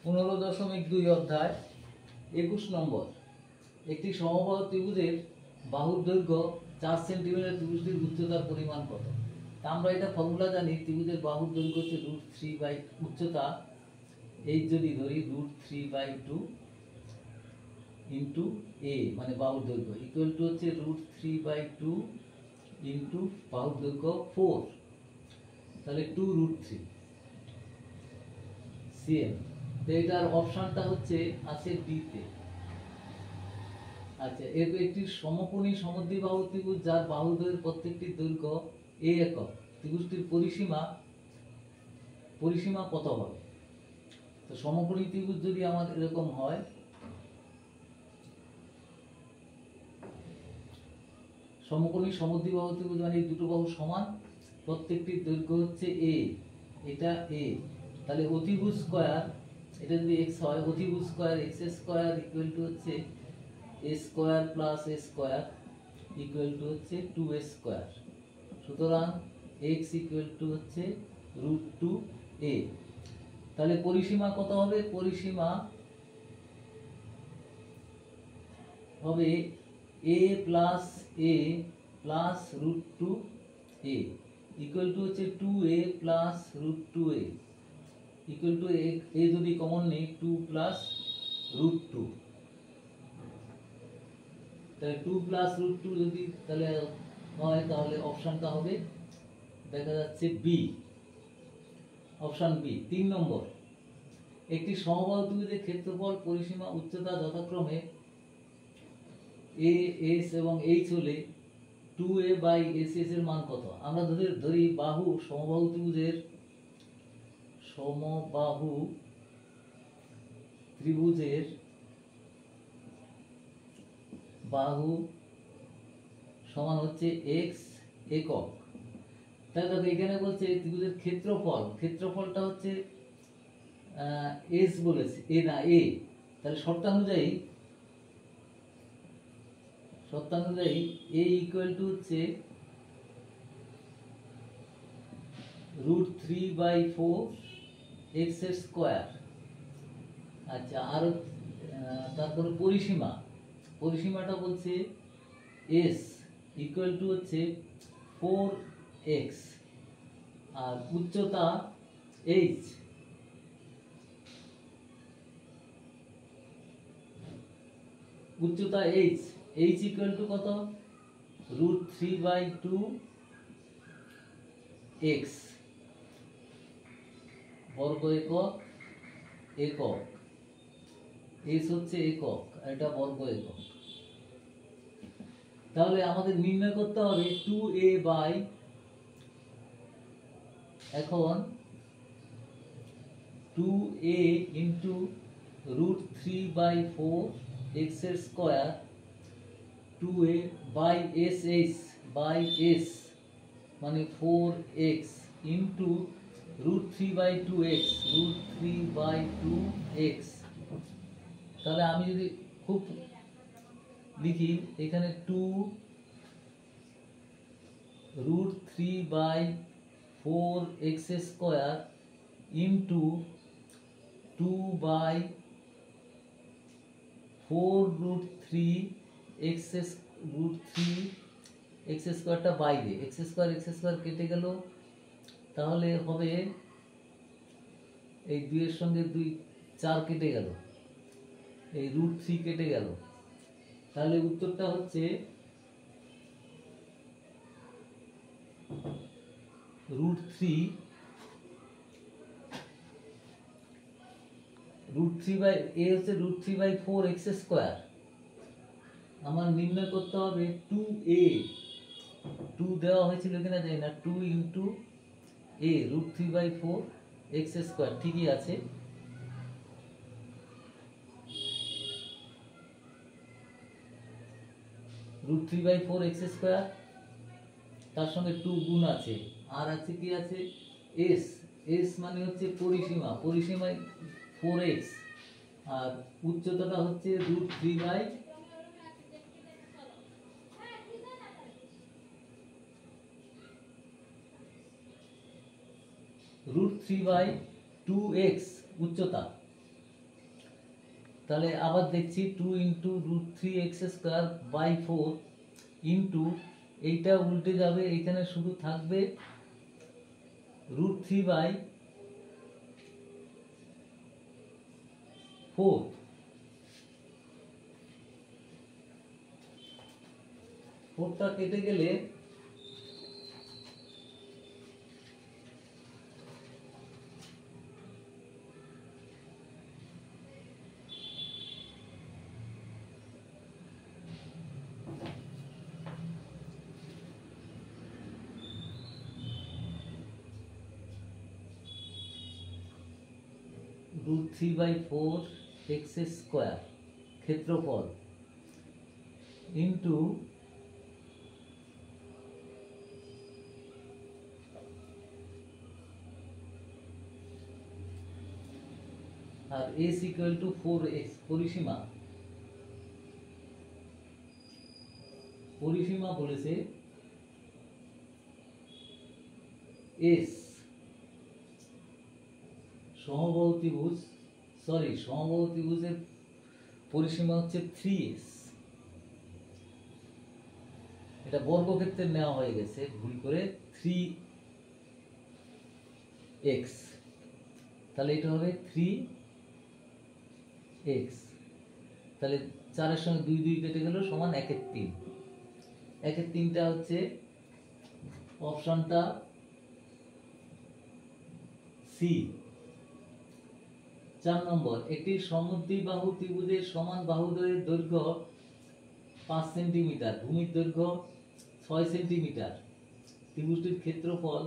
15.2 অধ্যায় 21 নম্বর। একটি সমবাহু ত্রিভুজের বাহুর দৈর্ঘ্য 4 সেন্টিমিটার, ত্রিভুজটির উচ্চতার পরিমাণ কত? তা আমরা এটা ফর্মুলা জানি, ত্রিভুজের বাহুর দৈর্ঘ্য হচ্ছে √3 বাই উচ্চতা এই যদি ধরি √3/2 ইন্টু এ মানে বাহুর দৈর্ঘ্য ইকুয়াল টু হচ্ছে √3/2 ইন্টু বাহুর দৈর্ঘ্য 4, তাহলে 2√3 cm। তো এটার অপশনটা হচ্ছে আছে ডি তে। আচ্ছা, এর একটি সমকোণী সমদ্বিবাহু ত্রিভুজ যার বাহুদ্বয়ের প্রত্যেকটি দৈর্ঘ্য a একক, ত্রিভুজটির পরিসীমা কত হবে? তো সমকোণী ত্রিভুজ যদি আমাদের এরকম হয়, সমকোণী সমদ্বিবাহু ত্রিভুজ মানে এই দুটো বাহু সমান, প্রত্যেকটির দৈর্ঘ্য হচ্ছে a, এটা a, তাহলে অতিভুজ স্কয়ার, এটা যদি x হয়, অতিভুজ square x square equal to হচ্ছে a square plus a square equal to হচ্ছে 2a স্কয়ার। সুতরাং x ইকুয়াল টু হচ্ছে √2a। তাহলে পরিসীমা কত হবে? পরিসীমা হবে a plus a plus √2a equal to হচ্ছে 2a plus √2a equal to a যদি কমন নেই 2 প্লাস √2, তাহলে 2 প্লাস √2 যদি তাহলে হয়, তাহলে অপশনটা হবে দেখা যাচ্ছে বি, অপশন বি। 3 নম্বর। একটি সমবাহু ত্রিভুজের ক্ষেত্রফল, পরিসীমা, উচ্চতা যথাক্রমে a s এবং h হলে 2a বাই s এর মান কত? আমরা ধরি সমবাহু ত্রিভুজের বাহু সমান হচ্ছে x একক। তাহলে দেখো এখানে বলছে ত্রিভুজের ক্ষেত্রফলটা হচ্ছে s বলেছে, a না a, তাহলে শর্তানুযায়ী a ইকুয়াল টু হচ্ছে √3/4 x স্কয়ার। আচ্ছা, আর তারপরে পরিসীমাটা বলছে s ইকুয়াল টু হচ্ছে 4x, আর উচ্চতা h ইকুয়াল টু কত? √3/2x বর্গ একক, s হচ্ছে একক, এটা বর্গ একক। তাহলে আমাদের নির্ণয় করতে হবে 2a বাই, এখন 2a into √3/4 x square, 2a by s মানে 4x ইন্টু √3/2x, তাহলে আমি যদি খুব লিখি এখানে 2 √3/4x স্কয়ার ইন্টু 2/4√3x স্কয়ারটা বাইরে, x স্কয়ার কেটে গেল, তাহলে হবে এই 2 এর সঙ্গে 2 4 কেটে গেল, এই √3 কেটে গেল, তাহলে উত্তরটা হচ্ছে √3/4x স্কয়ার। আমার নির্ণয় করতে হবে 2a, 2 দেওয়া হয়েছিল কিনা জানি না, 2 ইন্টু a √3/4x স্কয়ার, ঠিকই আছে। √3/4x স্কয়ার, তার সঙ্গে 2 গুণ আছে, আর আছে কি আছে? s মানে হচ্ছে পরিসীমা 4x, আর উচ্চতাটা হচ্ছে √3/2x উচ্চতা, তাহলে আবার দেখছি 2 into root three x square by 4 into এইটা উল্টে যাবে, এখানে শুধু থাকবে রুট থ্রি বাই 4। ফোরটা কেটে গেলে root three by 4 x square ক্ষেত্রফল into R S equal to 4x। পরিসীমা বলেছে এস সমবাহু ত্রিভুজের পরিসীমা হচ্ছে 3s। এটা বর্গক্ষেত্রে নেওয়া হয়ে গেছে ভুল করে 3x, তাহলে এটা হবে 3x। তাহলে 4 এর সঙ্গে 2 2 কেটে গেল সমান 1 এর 3। 1 এর 3টা হচ্ছে অপশনটা সি। 4 নম্বর, একটি সমদ্বিবাহু ত্রিভুজের সমান বাহুদ্বয়ের দৈর্ঘ্য 5 সেন্টিমিটার, ভূমির দৈর্ঘ্য 6 সেন্টিমিটার, ত্রিভুজটির ক্ষেত্রফল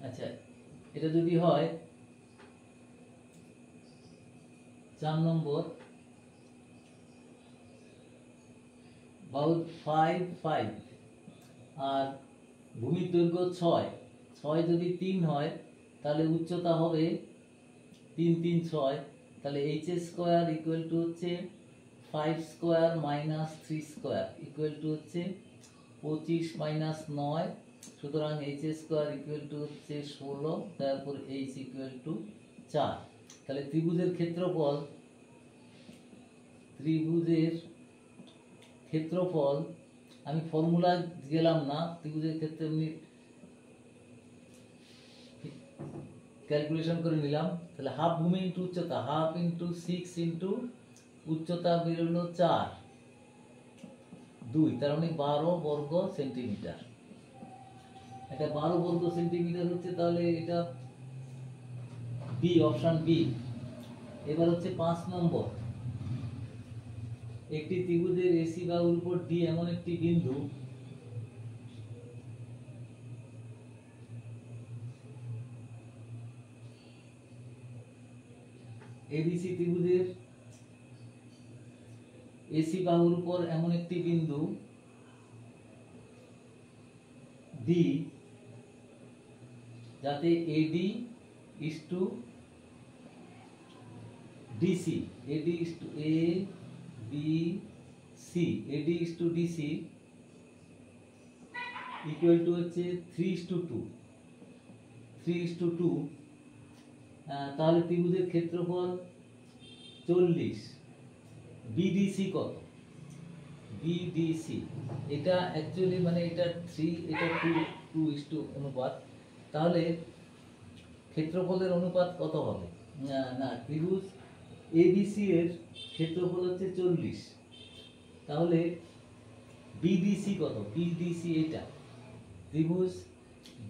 আচ্ছা এটা যদি হয় 4 নম্বর বাহু 5 5 আর ভূমির দৈর্ঘ্য 6 6 যদি 3 হয় তাহলে উচ্চতা হবে 3 3 6, তাহলে h স্কয়ার ইকুয়াল টু হচ্ছে 5 square minus 3 square equal to হচ্ছে 25 মাইনাস 9, সুতরাং h স্কয়ার ইকুয়াল টু হচ্ছে 16, তারপর h ইকুয়াল টু 4। তাহলে ত্রিভুজের ক্ষেত্রফল আমি ফর্মুলা গেলাম না, ত্রিভুজের ক্ষেত্রে এমনি ক্যালকুলেশন করে নিলাম। তাহলে হাফ ভূমি ইন্টু উচ্চতা, হাফ ইন্টু 6 ইন্টু উচ্চতা বেরোলো 4 2, তার মানে 12 বর্গ সেন্টিমিটার। এটা 12 বর্গ সেন্টিমিটার হচ্ছে, তাহলে এটা বি, অপশন বি। এবার হচ্ছে 5 নম্বর, একটি ত্রিভুজের এসি বাহুর উপর ডি এমন একটি বিন্দু এবিসি ত্রিভুজের এসি বাহুর উপর এমন একটি বিন্দু ডি যাতে AD is to DC, AD is to A B C, AD is to DC equal to হচ্ছে 3:2, তাহলে ত্রিভুজের ক্ষেত্রফল 40। বিডিসি কত? বিডিসি এটা অ্যাকচুয়ালি মানে এটা 3 এটা 2:2 অনুপাত, তাহলে ক্ষেত্রফলের অনুপাত কত হবে? না ত্রিভুজ এবিসি এর ক্ষেত্রফল হচ্ছে 40, তাহলে বিডিসি কত? বিডিসি এটা ত্রিভুজ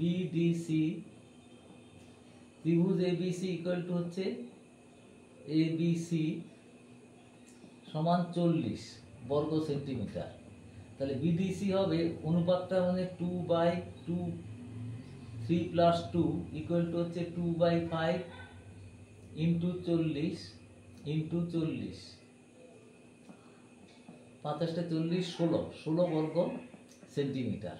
বিডিসি, ত্রিভুজ এবিসি ইকুয়াল টু হচ্ছে এবিসি সমান 40 বর্গ সেন্টিমিটার। তাহলে বিডিসি হবে অনুপাতটা মানে 2/2 3 + 2 ইকুয়াল টু হচ্ছে 2/5 ইন্টু 40 ইন্টু 40, ৫টা 40 16 বর্গ সেন্টিমিটার।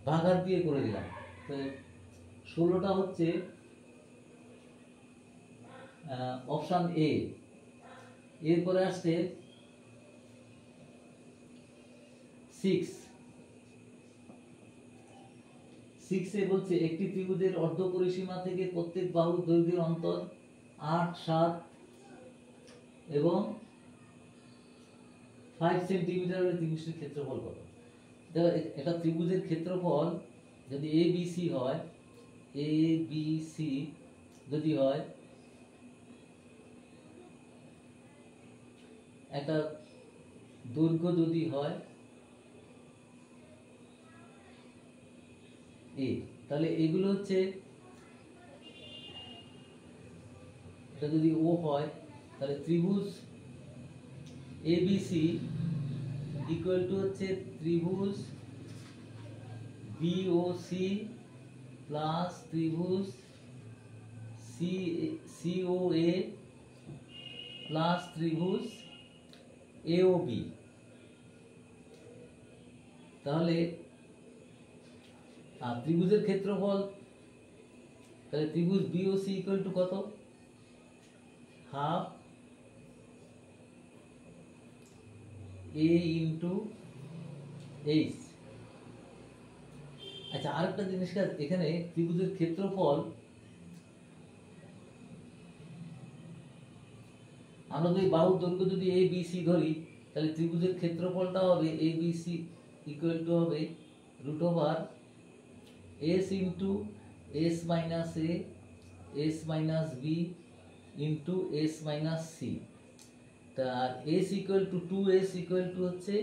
ভাগার দিয়ে করে দিলাম, তো 16টা হচ্ছে অপশন এ। এরপরে আসছে 6, 6 এ বলছে একটি ত্রিভুজের অর্ধ পরিসীমা থেকে প্রত্যেক বাহুর দৈর্ঘ্যের অন্তর 8, 7 এবং 5 সেন্টিমিটার হলে ত্রিভুজটির ক্ষেত্রফল কত? দেখো এটা ত্রিভুজের ক্ষেত্রফল যদি এ বি সি হয়, এ বি সি যদি হয়, একটা দৈর্ঘ্য যদি হয় এ, তাহলে এগুলো হচ্ছে, এটা যদি ও হয় তাহলে ত্রিভুজ এবিসি ইকুয়াল টু হচ্ছে ত্রিভুজ বিওসি প্লাস ত্রিভুজ সিওএ প্লাস ত্রিভুজ এওবি। তাহলে ত্রিভুজের ক্ষেত্রফল, তাহলে ত্রিভুজ বিওসি ইকুয়াল টু কত? হাফ এ ইন্টু এইচ। আচ্ছা, আরেকটা জিনিস এখানে ত্রিভুজের ক্ষেত্রফল, আমরা যদি বাহুর দৈর্ঘ্য যদি এ বি সি ধরি, তাহলে ত্রিভুজের ক্ষেত্রফলটা হবে A B C equal to হবে root over S into S minus A S minus B into S minus C. তা S equal to 2s equal to হচ্ছে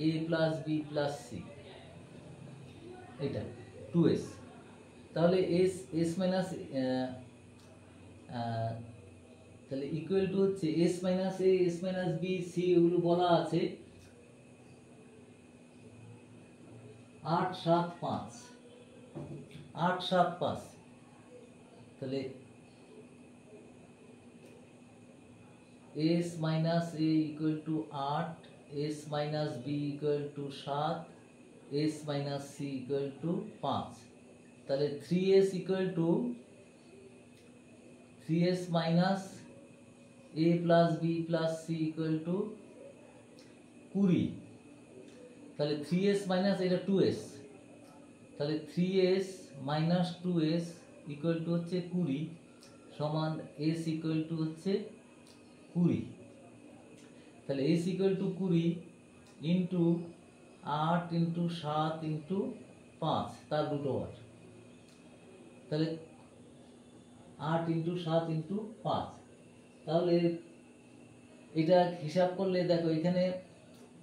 A plus B plus C, এটা 2s। তাহলে S minus, তাহলে equal to হচ্ছে S minus A S minus B C, এগুলো বলা আছে 8, 7, 5, 8, 7, 5। তাহলে S minus A equal to 8, S minus B equal to 7, S minus C equal to 5। তাহলে 3s equal to 3s minus a plus b plus c equal to 20। তাহলে 3s minus এটা 2s, তাহলে 3s minus 2s equal to হচ্ছে 20 সমান s equal to হচ্ছে 20। তাহলে s equal to 20 into 8 into 7 into 5 তার root over. তাহলে 8 into 7 into 5, তাহলে এটা হিসাব করলে দেখো এখানে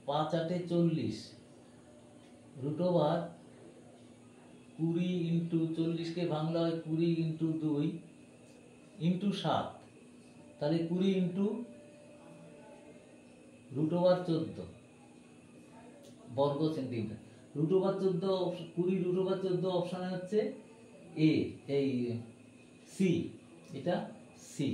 5 8 40 রুট ওভার 20 ইন্টু 40 কে ভাঙলে হয় 20 ইন্টু 2 ইন্টু 7, তাহলে 20 ইন্টু রুট ওভার 14 বর্গ centimetre. Root over 14, 20 root over 14 অপশনে হচ্ছে এ, এই সি, এটা সি।